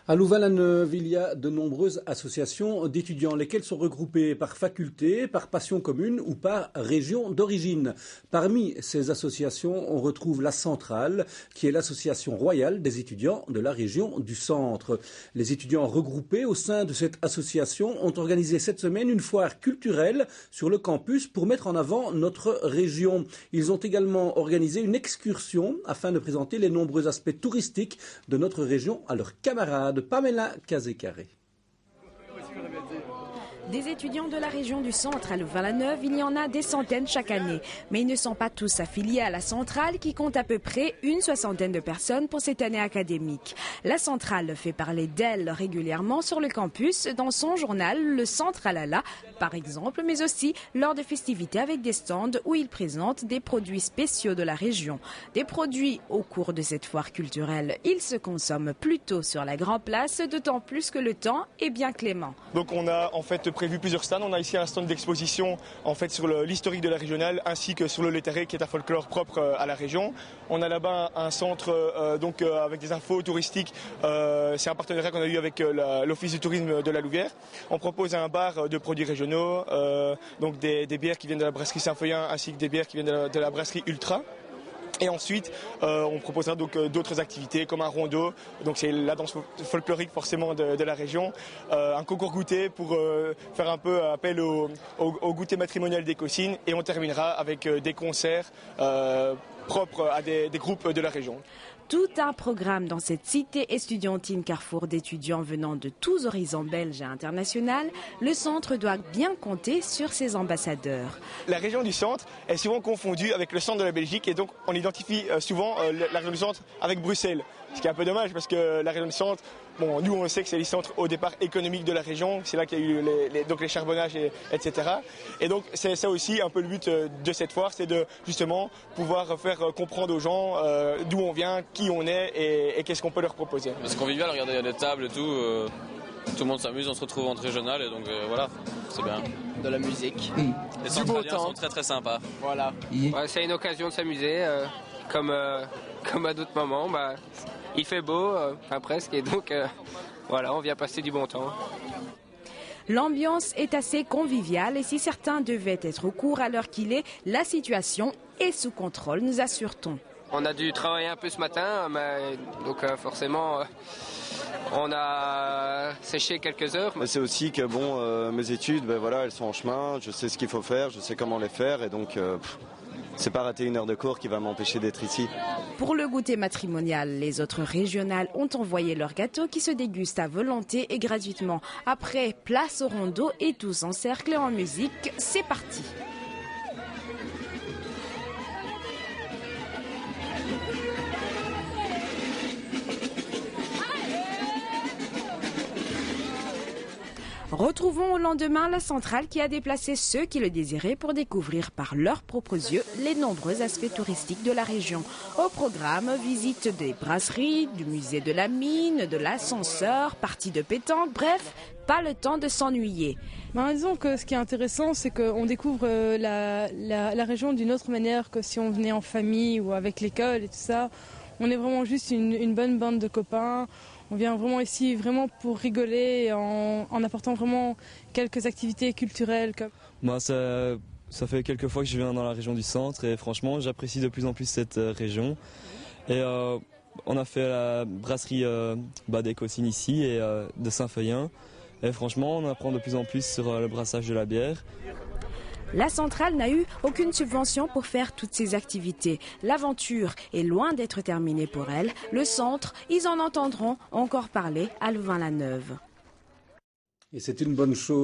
À Louvain-la-Neuve, il y a de nombreuses associations d'étudiants, lesquelles sont regroupées par faculté, par passion commune ou par région d'origine. Parmi ces associations, on retrouve la Centrale, qui est l'association royale des étudiants de la région du Centre. Les étudiants regroupés au sein de cette association ont organisé cette semaine une foire culturelle sur le campus pour mettre en avant notre région. Ils ont également organisé une excursion afin de présenter les nombreux aspects touristiques de notre région à leurs camarades. Pamela Kazekare. Des étudiants de la région du Centre à Louvain-la-Neuve, il y en a des centaines chaque année. Mais ils ne sont pas tous affiliés à la Centrale qui compte à peu près une soixantaine de personnes pour cette année académique. La Centrale fait parler d'elle régulièrement sur le campus, dans son journal Le Centre à la par exemple, mais aussi lors de festivités avec des stands où ils présentent des produits spéciaux de la région. Des produits au cours de cette foire culturelle. Ils se consomment plutôt sur la Grand Place, d'autant plus que le temps est bien clément. Donc on a en fait prévu plusieurs stands. On a ici un stand d'exposition en fait sur l'historique de la régionale ainsi que sur le Lettéré qui est un folklore propre à la région. On a là-bas un centre avec des infos touristiques. C'est un partenariat qu'on a eu avec l'Office du tourisme de la Louvière. On propose un bar de produits régionaux, donc des bières qui viennent de la brasserie Saint-Feuillin ainsi que des bières qui viennent de la brasserie Ultra. Et ensuite, on proposera donc d'autres activités comme un rondeau, donc c'est la danse folklorique forcément de la région, un concours goûter pour faire un peu appel au goûter matrimonial des Cossines, et on terminera avec des concerts propres à des groupes de la région. Tout un programme dans cette cité estudiantine carrefour d'étudiants venant de tous horizons belges et internationaux. Le centre doit bien compter sur ses ambassadeurs. La région du centre est souvent confondue avec le centre de la Belgique et donc on identifie souvent la région du centre avec Bruxelles. Ce qui est un peu dommage parce que la région du centre, bon, nous on sait que c'est les centres au départ économiques de la région, c'est là qu'il y a eu les charbonnages, etc. Et donc c'est ça aussi un peu le but de cette foire, c'est de justement pouvoir faire comprendre aux gens d'où on vient, qui on est et qu'est-ce qu'on peut leur proposer. C'est convivial, regardez, il y a des tables et tout le monde s'amuse, on se retrouve entre régionales et donc voilà, c'est bien. De la musique. Les centraliens sont très très sympas. Voilà. Ouais, c'est une occasion de s'amuser, comme à d'autres moments. Il fait beau, presque, et donc voilà, on vient passer du bon temps. L'ambiance est assez conviviale et si certains devaient être au cours à l'heure qu'il est, la situation est sous contrôle, nous assure-t-on. On a dû travailler un peu ce matin, donc forcément on a séché quelques heures. Mais c'est aussi que bon, mes études, voilà, elles sont en chemin, je sais ce qu'il faut faire, je sais comment les faire et donc c'est pas rater une heure de cours qui va m'empêcher d'être ici. Pour le goûter matrimonial, les autres régionales ont envoyé leurs gâteaux qui se dégustent à volonté et gratuitement. Après, place au rondeau et tous en cercle et en musique, c'est parti. Retrouvons au lendemain la Centrale qui a déplacé ceux qui le désiraient pour découvrir par leurs propres yeux les nombreux aspects touristiques de la région. Au programme, visite des brasseries, du musée de la mine, de l'ascenseur, partie de pétanque, bref, pas le temps de s'ennuyer. Disons que ce qui est intéressant, c'est qu'on découvre la région d'une autre manière que si on venait en famille ou avec l'école et tout ça. On est vraiment juste une bonne bande de copains. On vient vraiment ici vraiment pour rigoler en apportant vraiment quelques activités culturelles. Moi, ça fait quelques fois que je viens dans la région du Centre et franchement, j'apprécie de plus en plus cette région. Et on a fait la brasserie des Cossines ici et de Saint-Feuillin. Et franchement, on apprend de plus en plus sur le brassage de la bière. La Centrale n'a eu aucune subvention pour faire toutes ces activités. L'aventure est loin d'être terminée pour elle. Le centre, ils en entendront encore parler à Louvain-la-Neuve. Et c'est une bonne chose.